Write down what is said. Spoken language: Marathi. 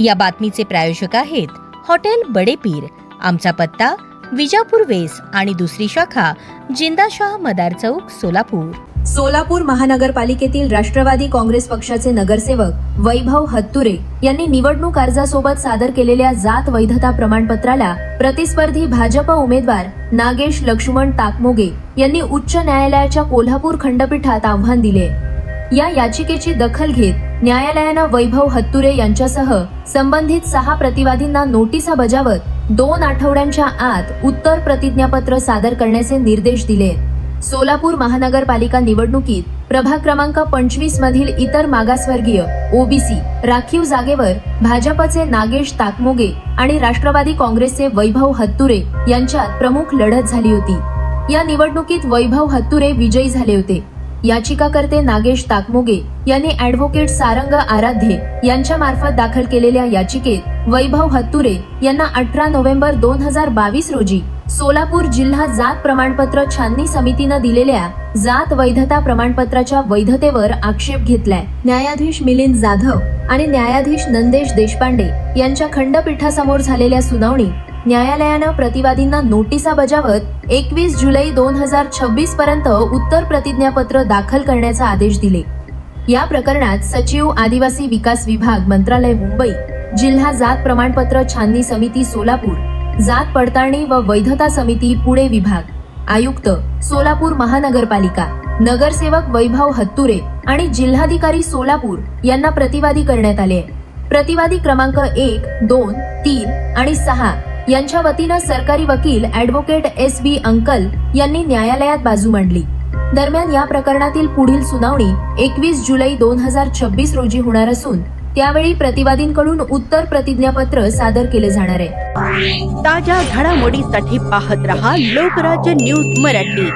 या बातमीचे प्रायोजक आहेत हॉटेल बडे पीर। आमचा पत्ता विजापूर वेस आणि दुसरी शाखा जिंदाशाह मदार चौक, सोलापूर। सोलापूर महानगरपालिकेतील राष्ट्रवादी काँग्रेस पक्षाचे नगरसेवक वैभव हत्तुरे यांनी निवडणूक अर्जासोबत सादर केलेल्या जात वैधता प्रमाणपत्राला प्रतिस्पर्धी भाजप उमेदवार नागेश लक्ष्मण ताकमोगे यांनी उच्च न्यायालयाच्या कोल्हापूर खंडपीठात आव्हान दिले। या याचिकेची दखल घेत न्यायालयानं वैभव हत्तुरे यांच्यासह संबंधित 6 प्रतिवादींना नोटिसा बजावत 2 आठवड्यांच्या आत उत्तर प्रतिज्ञापत्र सादर करण्याचे निर्देश दिले। सोलापूर महानगरपालिका निवडणुकीत प्रभाग क्रमांक 25 मधील इतर मागासवर्गीय ओबीसी राखीव जागेवर भाजपचे नागेश ताकमोगे आणि राष्ट्रवादी काँग्रेसचे वैभव हत्तुरे यांच्यात प्रमुख लढत झाली होती। या निवडणुकीत वैभव हत्तुरे विजयी झाले होते। याचिकाकर्ते नागेश ताकमोगे यांनी ॲडव्होकेट सारंग आराध्ये यांच्या मार्फत दाखल केलेल्या याचिकेत वैभव हत्तुरे यांना 18 नोव्हेंबर 2022 रोजी सोलापूर जिल्हा जात प्रमाणपत्र छाननी समितीनं दिलेल्या जात वैधता प्रमाणपत्राच्या वैधतेवर आक्षेप घेतलाय। न्यायाधीश मिलिंद जाधव आणि न्यायाधीश नंदेश देशपांडे यांच्या खंडपीठासमोर झालेल्या सुनावणीत न्यायालयानं प्रतिवादींना नोटिसा बजावत 21 जुलै 2026 पर्यंत उत्तर प्रतिज्ञापत्र दाखल करण्याचा आदेश दिले। या प्रकरणात सचिव आदिवासी विकास विभाग मंत्रालय मुंबई, जिल्हा जात प्रमाणपत्र छाननी समिती सोलापूर, जात पडताळणी व वैधता समिती पुणे विभाग, आयुक्त सोलापूर महानगरपालिका, नगरसेवक वैभव हत्तुरे आणि जिल्हाधिकारी सोलापूर यांना प्रतिवादी करण्यात आले। प्रतिवादी क्रमांक 1, 2, 3 आणि 6 यांच्या वतीनं सरकारी वकील ॲडव्होकेट SB अंकल यांनी न्यायालयात बाजू मांडली। दरम्यान या प्रकरणातील पुढील सुनावणी 21 जुलै 2026 रोजी होणार असून त्यावेळी प्रतिवादींकडून उत्तर प्रतिज्ञापत्र सादर केले जाणार आहे। ताज्या घडामोडीसाठी पाहत रहा लोकराज्य न्यूज मराठी।